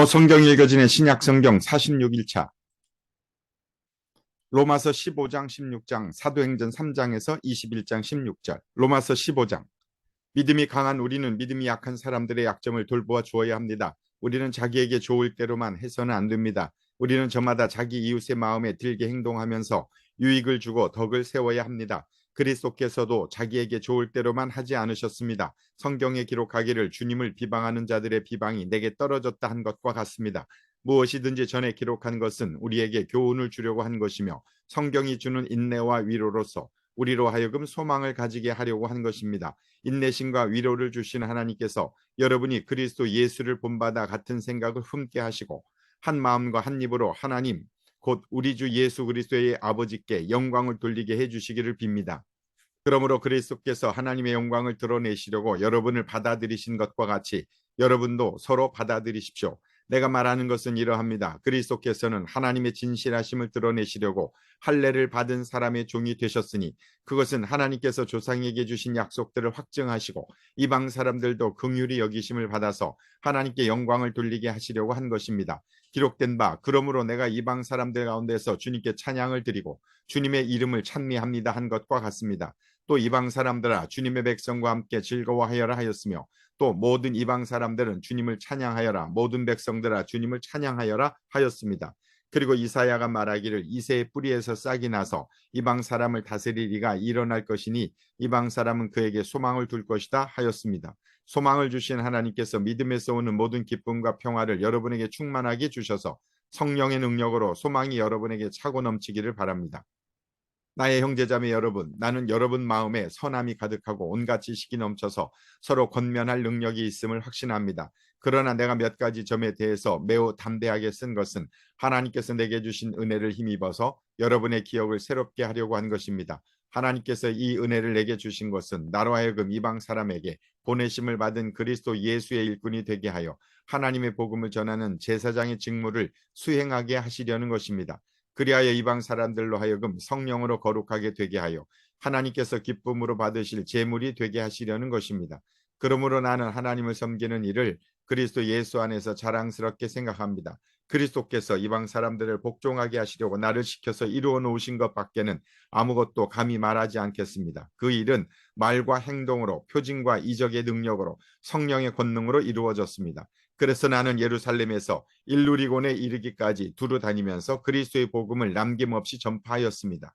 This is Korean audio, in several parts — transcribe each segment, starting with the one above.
성경 읽어지는 신약 성경 46일차. 로마서 15장 16장, 사도행전 3장에서 21장 16절. 로마서 15장. 믿음이 강한 우리는 믿음이 약한 사람들의 약점을 돌보아 주어야 합니다. 우리는 자기에게 좋을 대로만 해서는 안 됩니다. 우리는 저마다 자기 이웃의 마음에 들게 행동하면서 유익을 주고 덕을 세워야 합니다. 그리스도께서도 자기에게 좋을 대로만 하지 않으셨습니다. 성경에 기록하기를 주님을 비방하는 자들의 비방이 내게 떨어졌다 한 것과 같습니다. 무엇이든지 전에 기록한 것은 우리에게 교훈을 주려고 한 것이며 성경이 주는 인내와 위로로서 우리로 하여금 소망을 가지게 하려고 한 것입니다. 인내심과 위로를 주신 하나님께서 여러분이 그리스도 예수를 본받아 같은 생각을 품게 하시고 한 마음과 한 입으로 하나님 곧 우리 주 예수 그리스도의 아버지께 영광을 돌리게 해주시기를 빕니다. 그러므로 그리스도께서 하나님의 영광을 드러내시려고 여러분을 받아들이신 것과 같이 여러분도 서로 받아들이십시오. 내가 말하는 것은 이러합니다. 그리스도께서는 하나님의 진실하심을 드러내시려고 할례를 받은 사람의 종이 되셨으니 그것은 하나님께서 조상에게 주신 약속들을 확증하시고 이방 사람들도 긍휼히 여기심을 받아서 하나님께 영광을 돌리게 하시려고 한 것입니다. 기록된 바 그러므로 내가 이방 사람들 가운데서 주님께 찬양을 드리고 주님의 이름을 찬미합니다 한 것과 같습니다. 또 이방 사람들아 주님의 백성과 함께 즐거워하여라 하였으며 또 모든 이방 사람들은 주님을 찬양하여라 모든 백성들아 주님을 찬양하여라 하였습니다. 그리고 이사야가 말하기를 이새의 뿌리에서 싹이 나서 이방 사람을 다스리리가 일어날 것이니 이방 사람은 그에게 소망을 둘 것이다 하였습니다. 소망을 주신 하나님께서 믿음에서 오는 모든 기쁨과 평화를 여러분에게 충만하게 주셔서 성령의 능력으로 소망이 여러분에게 차고 넘치기를 바랍니다. 나의 형제자매 여러분, 나는 여러분 마음에 선함이 가득하고 온갖 지식이 넘쳐서 서로 권면할 능력이 있음을 확신합니다. 그러나 내가 몇 가지 점에 대해서 매우 담대하게 쓴 것은 하나님께서 내게 주신 은혜를 힘입어서 여러분의 기억을 새롭게 하려고 한 것입니다. 하나님께서 이 은혜를 내게 주신 것은 나로 하여금 이방 사람에게 보내심을 받은 그리스도 예수의 일꾼이 되게 하여 하나님의 복음을 전하는 제사장의 직무를 수행하게 하시려는 것입니다. 그리하여 이방 사람들로 하여금 성령으로 거룩하게 되게 하여 하나님께서 기쁨으로 받으실 제물이 되게 하시려는 것입니다. 그러므로 나는 하나님을 섬기는 일을 그리스도 예수 안에서 자랑스럽게 생각합니다. 그리스도께서 이방 사람들을 복종하게 하시려고 나를 시켜서 이루어 놓으신 것밖에는 아무것도 감히 말하지 않겠습니다. 그 일은 말과 행동으로 표징과 이적의 능력으로 성령의 권능으로 이루어졌습니다. 그래서 나는 예루살렘에서 일루리곤에 이르기까지 두루 다니면서 그리스도의 복음을 남김없이 전파하였습니다.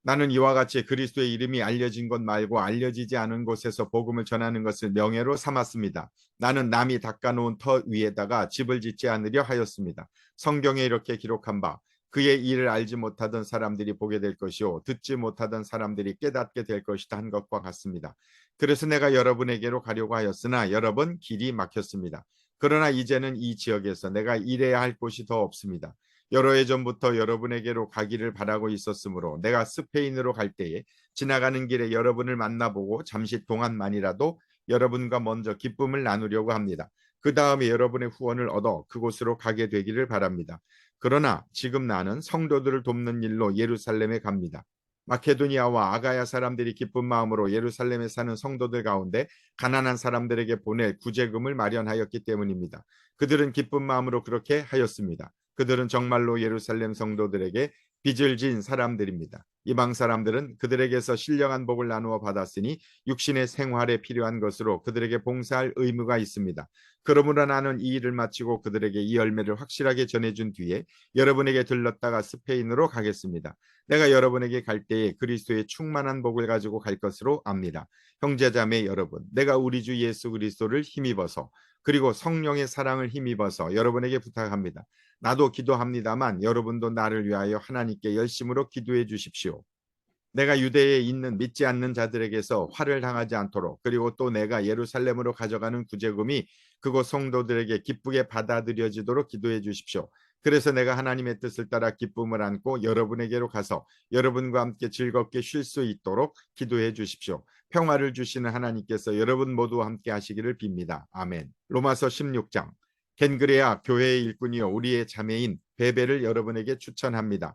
나는 이와 같이 그리스도의 이름이 알려진 곳 말고 알려지지 않은 곳에서 복음을 전하는 것을 명예로 삼았습니다. 나는 남이 닦아놓은 터 위에다가 집을 짓지 않으려 하였습니다. 성경에 이렇게 기록한 바 그의 일을 알지 못하던 사람들이 보게 될 것이요 듣지 못하던 사람들이 깨닫게 될 것이다 한 것과 같습니다. 그래서 내가 여러분에게로 가려고 하였으나 여러 번 길이 막혔습니다. 그러나 이제는 이 지역에서 내가 일해야 할 곳이 더 없습니다. 여러 해 전부터 여러분에게로 가기를 바라고 있었으므로 내가 스페인으로 갈 때에 지나가는 길에 여러분을 만나보고 잠시 동안만이라도 여러분과 먼저 기쁨을 나누려고 합니다. 그 다음에 여러분의 후원을 얻어 그곳으로 가게 되기를 바랍니다. 그러나 지금 나는 성도들을 돕는 일로 예루살렘에 갑니다. 마케도니아와 아가야 사람들이 기쁜 마음으로 예루살렘에 사는 성도들 가운데 가난한 사람들에게 보낼 구제금을 마련하였기 때문입니다. 그들은 기쁜 마음으로 그렇게 하였습니다. 그들은 정말로 예루살렘 성도들에게 빚을 진 사람들입니다. 이방 사람들은 그들에게서 신령한 복을 나누어 받았으니 육신의 생활에 필요한 것으로 그들에게 봉사할 의무가 있습니다. 그러므로 나는 이 일을 마치고 그들에게 이 열매를 확실하게 전해준 뒤에 여러분에게 들렀다가 스페인으로 가겠습니다. 내가 여러분에게 갈 때에 그리스도의 충만한 복을 가지고 갈 것으로 압니다. 형제자매 여러분, 내가 우리 주 예수 그리스도를 힘입어서 그리고 성령의 사랑을 힘입어서 여러분에게 부탁합니다. 나도 기도합니다만 여러분도 나를 위하여 하나님께 열심으로 기도해 주십시오. 내가 유대에 있는 믿지 않는 자들에게서 화를 당하지 않도록 그리고 또 내가 예루살렘으로 가져가는 구제금이 그곳 성도들에게 기쁘게 받아들여지도록 기도해 주십시오. 그래서 내가 하나님의 뜻을 따라 기쁨을 안고 여러분에게로 가서 여러분과 함께 즐겁게 쉴 수 있도록 기도해 주십시오. 평화를 주시는 하나님께서 여러분 모두와 함께 하시기를 빕니다. 아멘. 로마서 16장. 겐그레아 교회의 일꾼이요 우리의 자매인 베베를 여러분에게 추천합니다.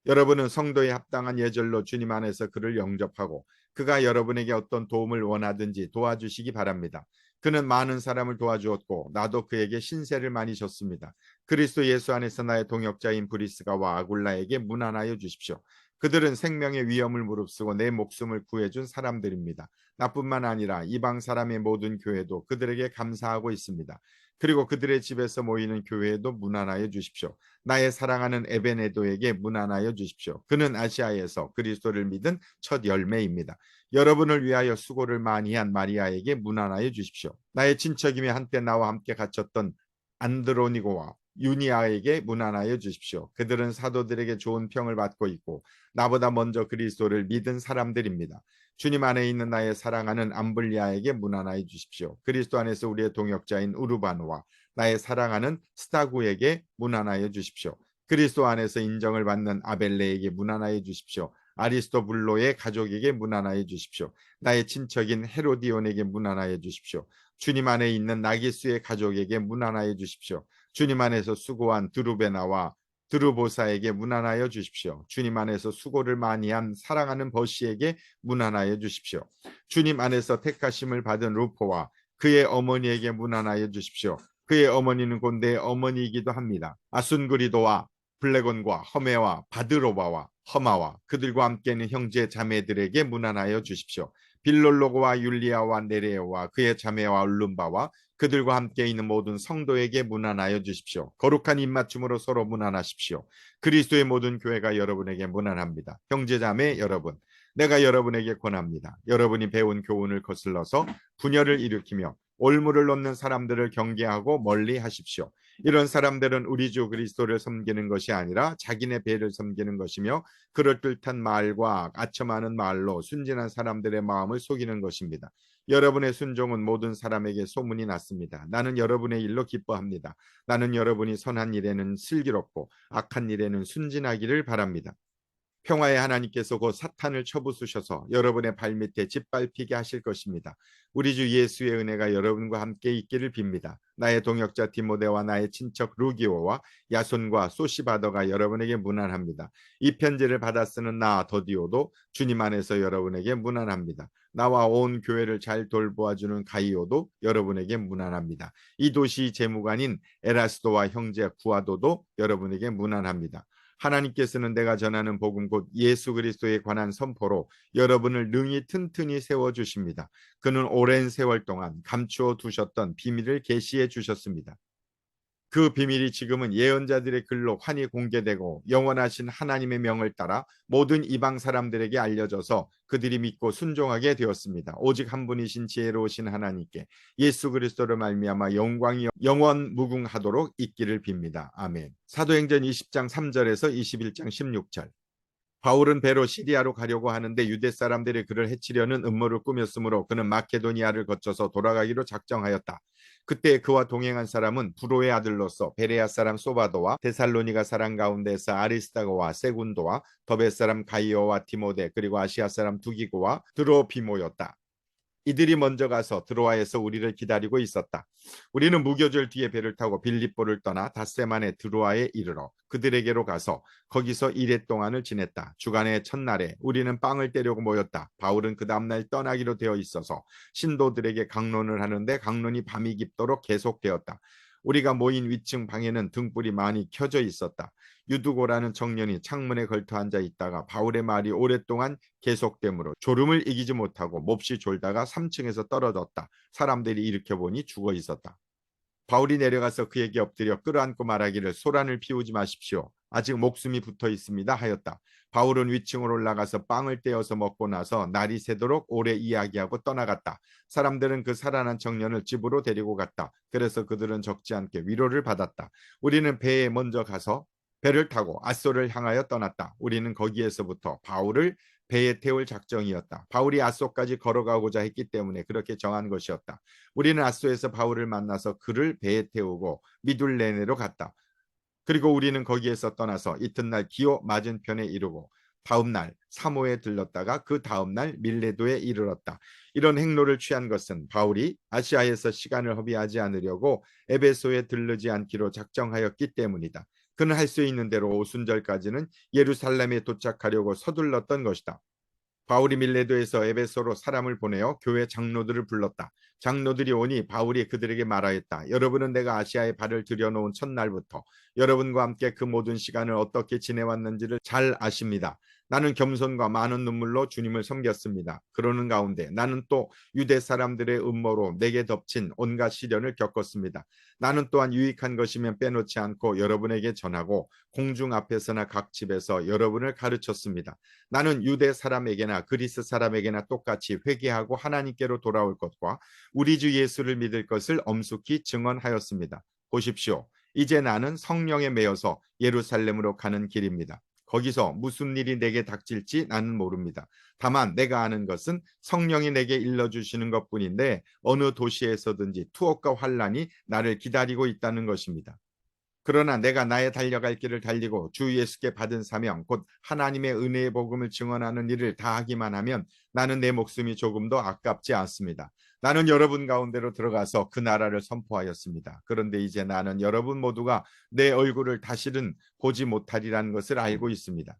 여러분은 성도에 합당한 예절로 주님 안에서 그를 영접하고 그가 여러분에게 어떤 도움을 원하든지 도와주시기 바랍니다. 그는 많은 사람을 도와주었고 나도 그에게 신세를 많이 졌습니다. 그리스도 예수 안에서 나의 동역자인 브리스가와 아굴라에게 문안하여 주십시오. 그들은 생명의 위험을 무릅쓰고 내 목숨을 구해준 사람들입니다. 나뿐만 아니라 이방 사람의 모든 교회도 그들에게 감사하고 있습니다. 그리고 그들의 집에서 모이는 교회에도 문안하여 주십시오. 나의 사랑하는 에베네도에게 문안하여 주십시오. 그는 아시아에서 그리스도를 믿은 첫 열매입니다. 여러분을 위하여 수고를 많이 한 마리아에게 문안하여 주십시오. 나의 친척이며 한때 나와 함께 갇혔던 안드로니고와 유니아에게 문안하여 주십시오. 그들은 사도들에게 좋은 평을 받고 있고 나보다 먼저 그리스도를 믿은 사람들입니다. 주님 안에 있는 나의 사랑하는 암블리아에게 문안하여 주십시오. 그리스도 안에서 우리의 동역자인 우르바노와 나의 사랑하는 스타구에게 문안하여 주십시오. 그리스도 안에서 인정을 받는 아벨레에게 문안하여 주십시오. 아리스토블로의 가족에게 문안하여 주십시오. 나의 친척인 헤로디온에게 문안하여 주십시오. 주님 안에 있는 나기수의 가족에게 문안하여 주십시오. 주님 안에서 수고한 드루베나와 드루보사에게 문안하여 주십시오. 주님 안에서 수고를 많이 한 사랑하는 버시에게 문안하여 주십시오. 주님 안에서 택하심을 받은 루포와 그의 어머니에게 문안하여 주십시오. 그의 어머니는 곤대의 어머니이기도 합니다. 아순그리도와 블레곤과 허메와 바드로바와 허마와 그들과 함께 있는 형제 자매들에게 문안하여 주십시오. 빌롤로고와 율리아와 네레오와 그의 자매와 울lum바와 그들과 함께 있는 모든 성도에게 문안하여 주십시오. 거룩한 입맞춤으로 서로 문안하십시오. 그리스도의 모든 교회가 여러분에게 문안합니다. 형제자매 여러분, 내가 여러분에게 권합니다. 여러분이 배운 교훈을 거슬러서 분열을 일으키며 올무를 놓는 사람들을 경계하고 멀리 하십시오. 이런 사람들은 우리 주 그리스도를 섬기는 것이 아니라 자기네 배를 섬기는 것이며 그럴듯한 말과 아첨하는 말로 순진한 사람들의 마음을 속이는 것입니다. 여러분의 순종은 모든 사람에게 소문이 났습니다. 나는 여러분의 일로 기뻐합니다. 나는 여러분이 선한 일에는 슬기롭고 악한 일에는 순진하기를 바랍니다. 평화의 하나님께서 곧 사탄을 쳐부수셔서 여러분의 발밑에 짓밟히게 하실 것입니다. 우리 주 예수의 은혜가 여러분과 함께 있기를 빕니다. 나의 동역자 디모데와 나의 친척 루기오와 야손과 소시바더가 여러분에게 문안합니다. 이 편지를 받아 쓰는 나 더디오도 주님 안에서 여러분에게 문안합니다. 나와 온 교회를 잘 돌보아주는 가이오도 여러분에게 문안합니다. 이 도시 재무관인 에라스도와 형제 구아도도 여러분에게 문안합니다. 하나님께서는 내가 전하는 복음 곧 예수 그리스도에 관한 선포로 여러분을 능히 튼튼히 세워주십니다. 그는 오랜 세월 동안 감추어 두셨던 비밀을 계시해 주셨습니다. 그 비밀이 지금은 예언자들의 글로 환히 공개되고 영원하신 하나님의 명을 따라 모든 이방 사람들에게 알려져서 그들이 믿고 순종하게 되었습니다. 오직 한 분이신 지혜로우신 하나님께 예수 그리스도를 말미암아 영광이 영원 무궁하도록 있기를 빕니다. 아멘. 사도행전 20장 3절에서 21장 16절. 바울은 배로 시리아로 가려고 하는데 유대 사람들이 그를 해치려는 음모를 꾸몄으므로 그는 마케도니아를 거쳐서 돌아가기로 작정하였다. 그때 그와 동행한 사람은 부로의 아들로서 베레아 사람 소바도와 데살로니가 사람 가운데서 아리스다고와 세군도와 더베 사람 가이오와 디모데 그리고 아시아 사람 두기고와 드로피모였다. 이들이 먼저 가서 드로아에서 우리를 기다리고 있었다. 우리는 무교절 뒤에 배를 타고 빌립보를 떠나 닷새만에 드로아에 이르러 그들에게로 가서 거기서 이레 동안을 지냈다. 주간의 첫날에 우리는 빵을 떼려고 모였다. 바울은 그 다음날 떠나기로 되어 있어서 신도들에게 강론을 하는데 강론이 밤이 깊도록 계속되었다. 우리가 모인 위층 방에는 등불이 많이 켜져 있었다. 유두고라는 청년이 창문에 걸터 앉아 있다가 바울의 말이 오랫동안 계속되므로 졸음을 이기지 못하고 몹시 졸다가 3층에서 떨어졌다. 사람들이 일으켜보니 죽어 있었다. 바울이 내려가서 그에게 엎드려 끌어안고 말하기를 소란을 피우지 마십시오. 아직 목숨이 붙어 있습니다 하였다. 바울은 위층으로 올라가서 빵을 떼어서 먹고 나서 날이 새도록 오래 이야기하고 떠나갔다. 사람들은 그 살아난 청년을 집으로 데리고 갔다. 그래서 그들은 적지 않게 위로를 받았다. 우리는 배에 먼저 가서 배를 타고 아소를 향하여 떠났다. 우리는 거기에서부터 바울을 배에 태울 작정이었다. 바울이 아소까지 걸어가고자 했기 때문에 그렇게 정한 것이었다. 우리는 아소에서 바울을 만나서 그를 배에 태우고 미둘레네로 갔다. 그리고 우리는 거기에서 떠나서 이튿날 기오 맞은편에 이르고 다음날 사모에 들렀다가 그 다음날 밀레도에 이르렀다. 이런 행로를 취한 것은 바울이 아시아에서 시간을 허비하지 않으려고 에베소에 들르지 않기로 작정하였기 때문이다. 그는 할 수 있는 대로 오순절까지는 예루살렘에 도착하려고 서둘렀던 것이다. 바울이 밀레도에서 에베소로 사람을 보내어 교회 장로들을 불렀다. 장로들이 오니 바울이 그들에게 말하였다. 여러분은 내가 아시아에 발을 들여놓은 첫날부터 여러분과 함께 그 모든 시간을 어떻게 지내왔는지를 잘 아십니다. 나는 겸손과 많은 눈물로 주님을 섬겼습니다. 그러는 가운데 나는 또 유대 사람들의 음모로 내게 덮친 온갖 시련을 겪었습니다. 나는 또한 유익한 것이면 빼놓지 않고 여러분에게 전하고 공중 앞에서나 각 집에서 여러분을 가르쳤습니다. 나는 유대 사람에게나 그리스 사람에게나 똑같이 회개하고 하나님께로 돌아올 것과 우리 주 예수를 믿을 것을 엄숙히 증언하였습니다. 보십시오. 이제 나는 성령에 매여서 예루살렘으로 가는 길입니다. 거기서 무슨 일이 내게 닥칠지 나는 모릅니다. 다만 내가 아는 것은 성령이 내게 일러주시는 것뿐인데 어느 도시에서든지 투옥과 환란이 나를 기다리고 있다는 것입니다. 그러나 내가 나의 달려갈 길을 달리고 주 예수께 받은 사명 곧 하나님의 은혜의 복음을 증언하는 일을 다하기만 하면 나는 내 목숨이 조금도 아깝지 않습니다. 나는 여러분 가운데로 들어가서 그 나라를 선포하였습니다. 그런데 이제 나는 여러분 모두가 내 얼굴을 다시는 보지 못하리라는 것을 알고 있습니다.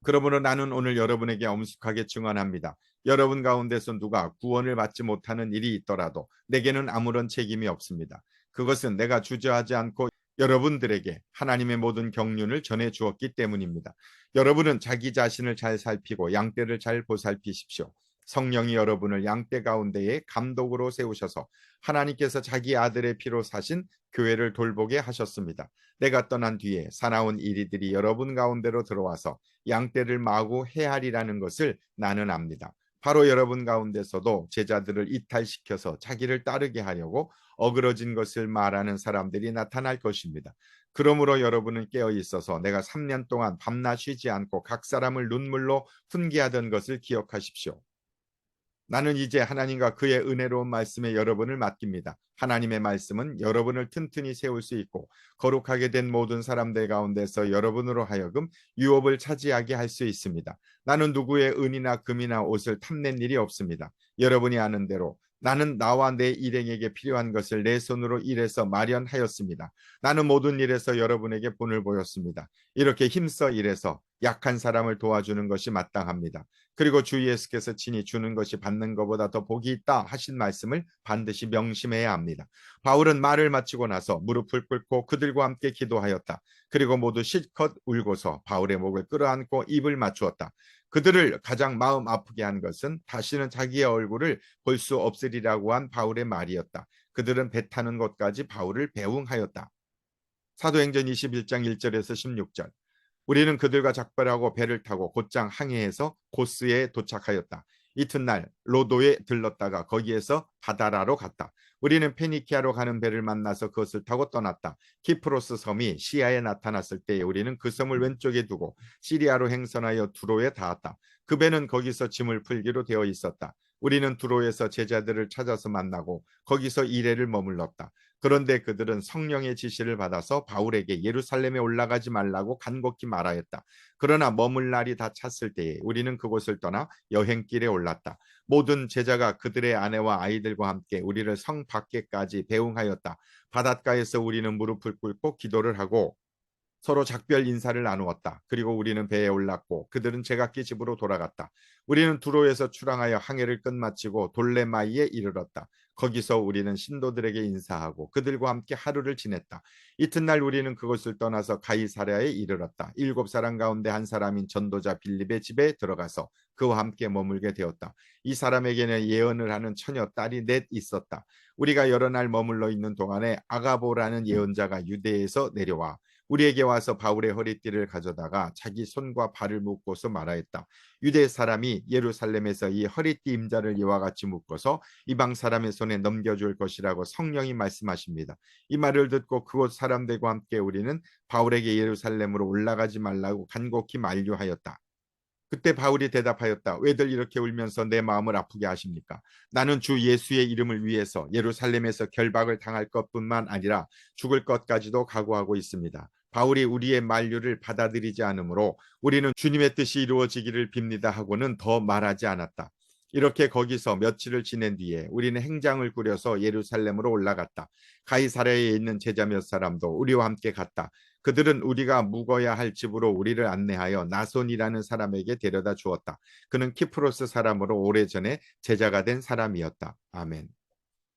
그러므로 나는 오늘 여러분에게 엄숙하게 증언합니다. 여러분 가운데서 누가 구원을 받지 못하는 일이 있더라도 내게는 아무런 책임이 없습니다. 그것은 내가 주저하지 않고 여러분들에게 하나님의 모든 경륜을 전해 주었기 때문입니다. 여러분은 자기 자신을 잘 살피고 양떼를 잘 보살피십시오. 성령이 여러분을 양떼 가운데에 감독으로 세우셔서 하나님께서 자기 아들의 피로 사신 교회를 돌보게 하셨습니다. 내가 떠난 뒤에 사나운 이리들이 여러분 가운데로 들어와서 양떼를 마구 해하리라는 것을 나는 압니다. 바로 여러분 가운데서도 제자들을 이탈시켜서 자기를 따르게 하려고 어그러진 것을 말하는 사람들이 나타날 것입니다. 그러므로 여러분은 깨어 있어서 내가 3년 동안 밤낮 쉬지 않고 각 사람을 눈물로 훈계하던 것을 기억하십시오. 나는 이제 하나님과 그의 은혜로운 말씀에 여러분을 맡깁니다. 하나님의 말씀은 여러분을 튼튼히 세울 수 있고 거룩하게 된 모든 사람들 가운데서 여러분으로 하여금 유업을 차지하게 할 수 있습니다. 나는 누구의 은이나 금이나 옷을 탐낸 일이 없습니다. 여러분이 아는 대로 나는 나와 내 일행에게 필요한 것을 내 손으로 일해서 마련하였습니다. 나는 모든 일에서 여러분에게 본을 보였습니다. 이렇게 힘써 일해서 약한 사람을 도와주는 것이 마땅합니다. 그리고 주 예수께서 친히 주는 것이 받는 것보다 더 복이 있다 하신 말씀을 반드시 명심해야 합니다. 바울은 말을 마치고 나서 무릎을 꿇고 그들과 함께 기도하였다. 그리고 모두 실컷 울고서 바울의 목을 끌어안고 입을 맞추었다. 그들을 가장 마음 아프게 한 것은 다시는 자기의 얼굴을 볼 수 없으리라고 한 바울의 말이었다. 그들은 배 타는 것까지 바울을 배웅하였다. 사도행전 21장 1절에서 16절. 우리는 그들과 작별하고 배를 타고 곧장 항해해서 고스에 도착하였다. 이튿날 로도에 들렀다가 거기에서 바다라로 갔다. 우리는 페니키아로 가는 배를 만나서 그것을 타고 떠났다. 키프로스 섬이 시야에 나타났을 때 우리는 그 섬을 왼쪽에 두고 시리아로 행선하여 두로에 닿았다. 그 배는 거기서 짐을 풀기로 되어 있었다. 우리는 두로에서 제자들을 찾아서 만나고 거기서 이래를 머물렀다. 그런데 그들은 성령의 지시를 받아서 바울에게 예루살렘에 올라가지 말라고 간곡히 말하였다. 그러나 머물 날이 다 찼을 때에 우리는 그곳을 떠나 여행길에 올랐다. 모든 제자가 그들의 아내와 아이들과 함께 우리를 성 밖에까지 배웅하였다. 바닷가에서 우리는 무릎을 꿇고 기도를 하고 서로 작별 인사를 나누었다. 그리고 우리는 배에 올랐고 그들은 제각기 집으로 돌아갔다. 우리는 두로에서 출항하여 항해를 끝마치고 돌레마이에 이르렀다. 거기서 우리는 신도들에게 인사하고 그들과 함께 하루를 지냈다. 이튿날 우리는 그것을 떠나서 가이사랴에 이르렀다. 7사람 가운데 한 사람인 전도자 빌립의 집에 들어가서 그와 함께 머물게 되었다. 이 사람에게는 예언을 하는 처녀 딸이 넷 있었다. 우리가 여러 날 머물러 있는 동안에 아가보라는 예언자가 유대에서 내려와 우리에게 와서 바울의 허리띠를 가져다가 자기 손과 발을 묶고서 말하였다. 유대 사람이 예루살렘에서 이 허리띠 임자를 이와 같이 묶어서 이방 사람의 손에 넘겨줄 것이라고 성령이 말씀하십니다. 이 말을 듣고 그곳 사람들과 함께 우리는 바울에게 예루살렘으로 올라가지 말라고 간곡히 만류하였다. 그때 바울이 대답하였다. 왜들 이렇게 울면서 내 마음을 아프게 하십니까? 나는 주 예수의 이름을 위해서 예루살렘에서 결박을 당할 것뿐만 아니라 죽을 것까지도 각오하고 있습니다. 바울이 우리의 만류를 받아들이지 않으므로 우리는 주님의 뜻이 이루어지기를 빕니다 하고는 더 말하지 않았다. 이렇게 거기서 며칠을 지낸 뒤에 우리는 행장을 꾸려서 예루살렘으로 올라갔다. 가이사랴에 있는 제자 몇 사람도 우리와 함께 갔다. 그들은 우리가 묵어야 할 집으로 우리를 안내하여 나손이라는 사람에게 데려다 주었다. 그는 키프로스 사람으로 오래전에 제자가 된 사람이었다. 아멘.